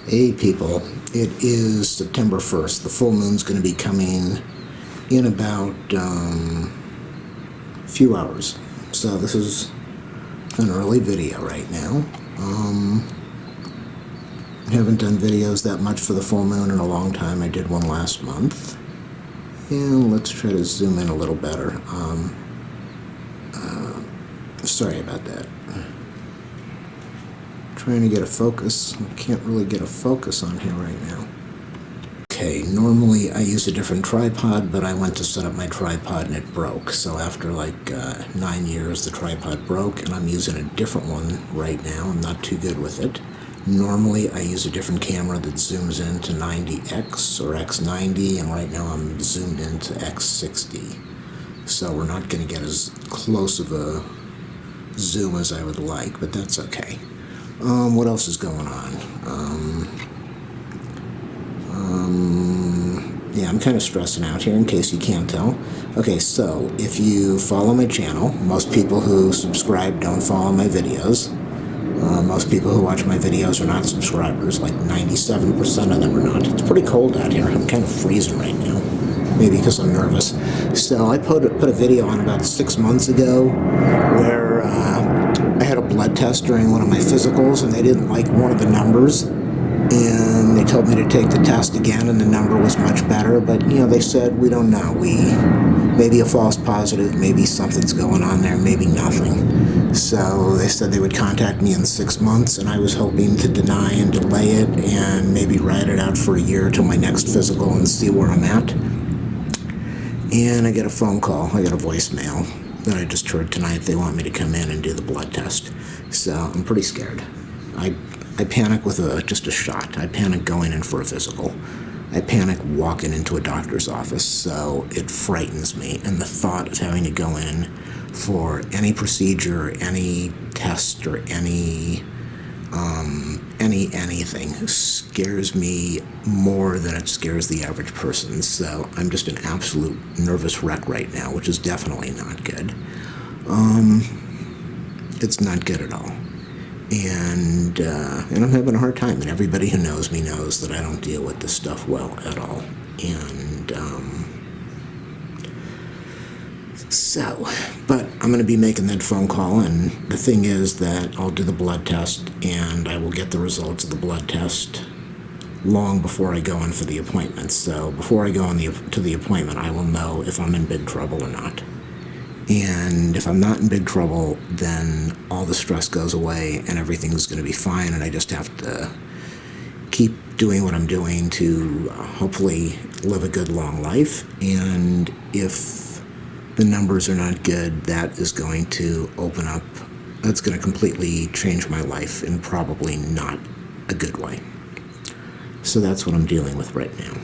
Hey people, it is September 1st. The full moon's going to be coming in about a few hours. So this is an early video right now. I haven't done videos that much for the full moon in a long time. I did one last month. And let's try to zoom in a little better. Sorry about that. Trying to get a focus. I can't really get a focus on here right now. Okay, normally I use a different tripod, but I went to set up my tripod and it broke. So after like 9 years, the tripod broke, and I'm using a different one right now. I'm not too good with it. Normally I use a different camera that zooms into 90x or x90, and right now I'm zoomed into x60. So we're not going to get as close of a zoom as I would like, but that's okay. What else is going on? Yeah, I'm kind of stressing out here in case you can't tell. Okay, so if you follow my channel, most people who subscribe don't follow my videos. Most people who watch my videos are not subscribers, like 97% of them are not. It's pretty cold out here. I'm kind of freezing right now, maybe because I'm nervous. So I put a video on about 6 months ago where I had a blood test during one of my physicals, and they didn't like one of the numbers, and they told me to take the test again, and the number was much better. But they said, we don't know. Maybe a false positive, maybe something's going on there, maybe nothing. So they said they would contact me in 6 months, and I was hoping to deny and delay it and maybe ride it out for a year till my next physical and see where I'm at. And I get a phone call. I got a voicemail that I just heard tonight. They want me to come in and do the blood test. So I'm pretty scared. I panic with just a shot. I panic going in for a physical. I panic walking into a doctor's office, so it frightens me. And the thought of having to go in for any procedure, any test, or anything scares me more than it scares the average person. So I'm just an absolute nervous wreck right now, which is definitely not good. It's not good at all. And I'm having a hard time, and everybody who knows me knows that I don't deal with this stuff well at all. And but I'm going to be making that phone call, and the thing is that I'll do the blood test, and I will get the results of the blood test long before I go in for the appointment. So before I go to the appointment, I will know if I'm in big trouble or not. And if I'm not in big trouble, then all the stress goes away and everything's going to be fine, and I just have to keep doing what I'm doing to hopefully live a good long life. And if the numbers are not good, that is going to open up, that's going to completely change my life in probably not a good way. So that's what I'm dealing with right now.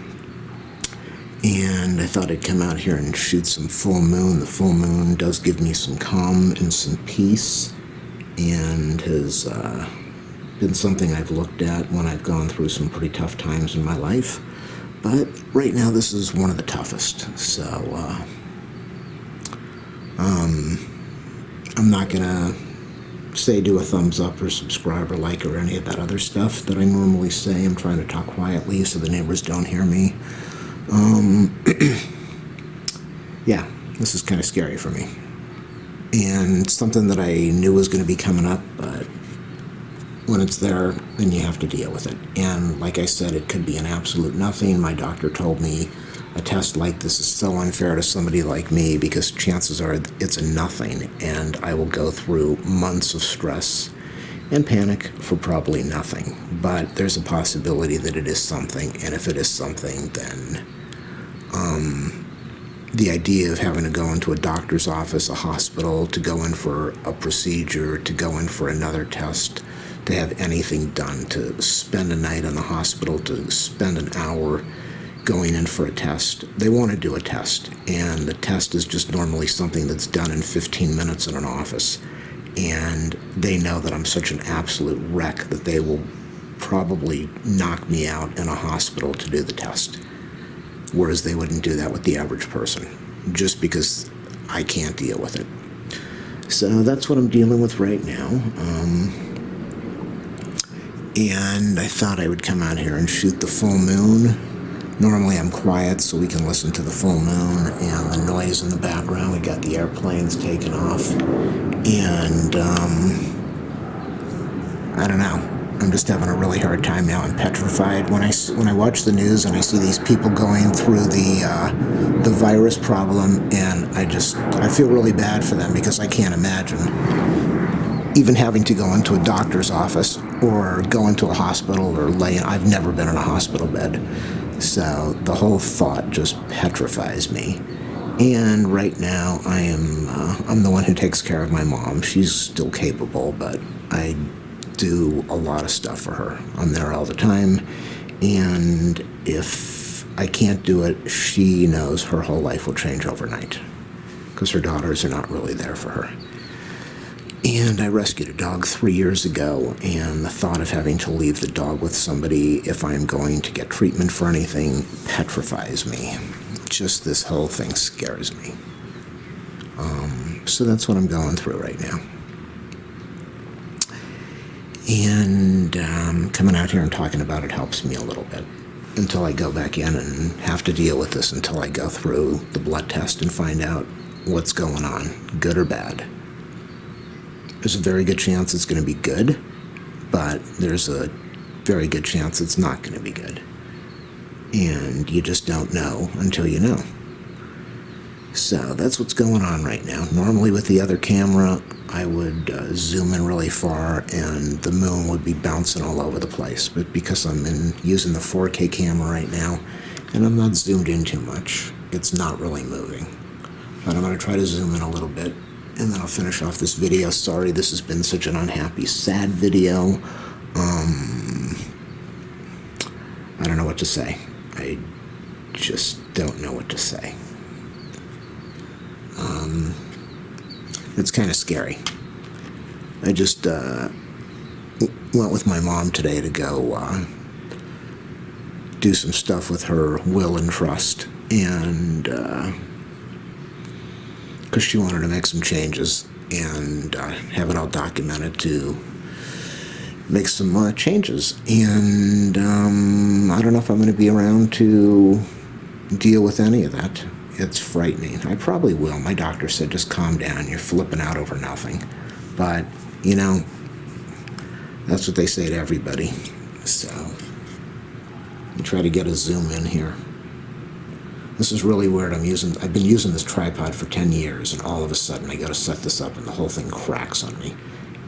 And I thought I'd come out here and shoot some full moon. The full moon does give me some calm and some peace, and has been something I've looked at when I've gone through some pretty tough times in my life. But right now this is one of the toughest. So I'm not going to say do a thumbs up or subscribe or like or any of that other stuff that I normally say. I'm trying to talk quietly so the neighbors don't hear me. Yeah, this is kind of scary for me. And something that I knew was going to be coming up, but when it's there, then you have to deal with it. And like I said, it could be an absolute nothing. My doctor told me a test like this is so unfair to somebody like me because chances are it's a nothing, and I will go through months of stress and panic for probably nothing. But there's a possibility that it is something, and if it is something, then the idea of having to go into a doctor's office, a hospital, to go in for a procedure, to go in for another test, to have anything done, to spend a night in the hospital, to spend an hour going in for a test. They want to do a test, and the test is just normally something that's done in 15 minutes in an office. And they know that I'm such an absolute wreck that they will probably knock me out in a hospital to do the test. Whereas they wouldn't do that with the average person, just because I can't deal with it. So that's what I'm dealing with right now. and I thought I would come out here and shoot the full moon. Normally I'm quiet so we can listen to the full moon and the noise in the background. We got the airplanes taking off, and I don't know. I'm just having a really hard time now. I'm petrified when I watch the news and I see these people going through the virus problem, and I feel really bad for them, because I can't imagine even having to go into a doctor's office or go into a hospital or I've never been in a hospital bed, so the whole thought just petrifies me. And right now I'm the one who takes care of my mom. She's still capable, but I do a lot of stuff for her. I'm there all the time, and if I can't do it, she knows her whole life will change overnight, because her daughters are not really there for her. And I rescued a dog 3 years ago, and the thought of having to leave the dog with somebody if I'm going to get treatment for anything petrifies me. Just this whole thing scares me. So that's what I'm going through right now. And coming out here and talking about it helps me a little bit, until I go back in and have to deal with this, until I go through the blood test and find out what's going on, good or bad. There's a very good chance it's going to be good, but there's a very good chance it's not going to be good. And you just don't know until you know. So that's what's going on right now. Normally with the other camera, I would zoom in really far and the moon would be bouncing all over the place. But because I'm using the 4K camera right now, and I'm not zoomed in too much, it's not really moving. But I'm going to try to zoom in a little bit, and then I'll finish off this video. Sorry this has been such an unhappy, sad video. I don't know what to say. I just don't know what to say. It's kind of scary. I just went with my mom today to go do some stuff with her will and trust, and because she wanted to make some changes and have it all documented to make some changes. And I don't know if I'm going to be around to deal with any of that. It's frightening. I probably will. My doctor said, just calm down. You're flipping out over nothing. But, you know, that's what they say to everybody. So, I'll try to get a zoom in here. This is really weird. I've been using this tripod for 10 years, and all of a sudden I got to set this up and the whole thing cracks on me.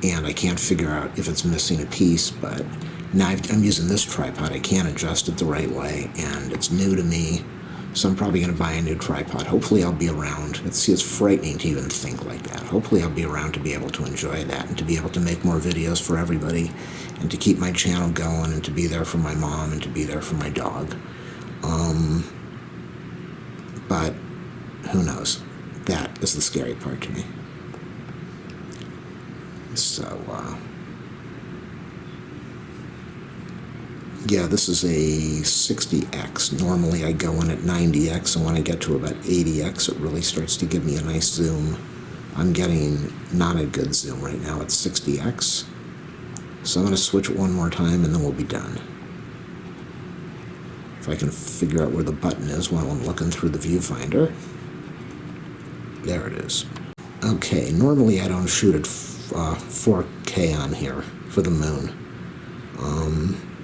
And I can't figure out if it's missing a piece, but now I'm using this tripod. I can't adjust it the right way, and it's new to me. So I'm probably going to buy a new tripod. Hopefully I'll be around. It's frightening to even think like that. Hopefully I'll be around to be able to enjoy that, and to be able to make more videos for everybody, and to keep my channel going, and to be there for my mom, and to be there for my dog. But who knows? That is the scary part to me. So, yeah, this is a 60x. Normally I go in at 90x, and when I get to about 80x, it really starts to give me a nice zoom. I'm getting not a good zoom right now at 60x. So I'm going to switch it one more time, and then we'll be done. If I can figure out where the button is while I'm looking through the viewfinder. There it is. Okay, normally I don't shoot at 4K on here for the moon.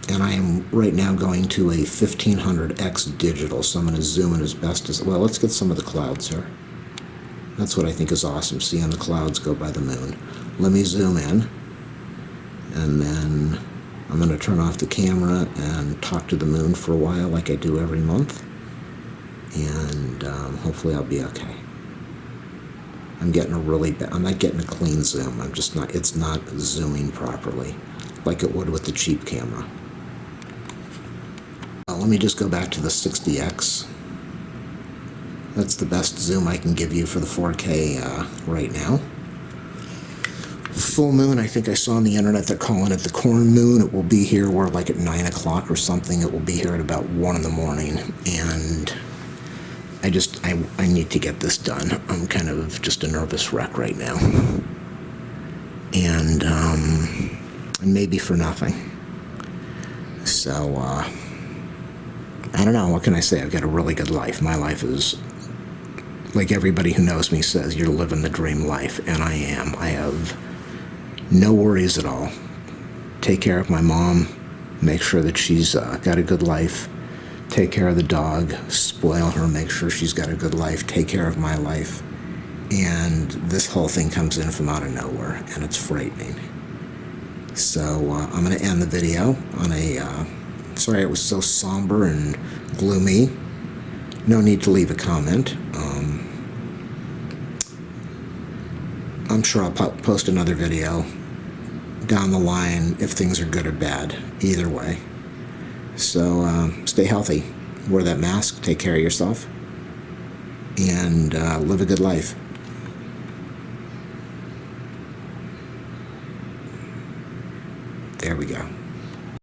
And I am right now going to a 1500x digital, so I'm going to zoom in as best as... Well, let's get some of the clouds here. That's what I think is awesome, seeing the clouds go by the moon. Let me zoom in, and then I'm going to turn off the camera and talk to the moon for a while like I do every month. And hopefully I'll be okay. I'm getting I'm not getting a clean zoom. It's not zooming properly like it would with the cheap camera. Let me just go back to the 60x. That's the best zoom I can give you for the 4K right now. Full moon, I think I saw on the internet they're calling it the corn moon. It will be here like at 9 o'clock or something. It will be here at about 1 in the morning. And I need to get this done. I'm kind of just a nervous wreck right now. And maybe for nothing. So, I don't know, what can I say? I've got a really good life. My life is, like everybody who knows me says, you're living the dream life, and I am. I have no worries at all. Take care of my mom, make sure that she's got a good life, take care of the dog, spoil her, make sure she's got a good life, take care of my life. And this whole thing comes in from out of nowhere, and it's frightening. So I'm going to end the video on a, sorry it was so somber and gloomy. No need to leave a comment. I'm sure I'll post another video down the line if things are good or bad, either way. So stay healthy, wear that mask, take care of yourself, and live a good life. There we go.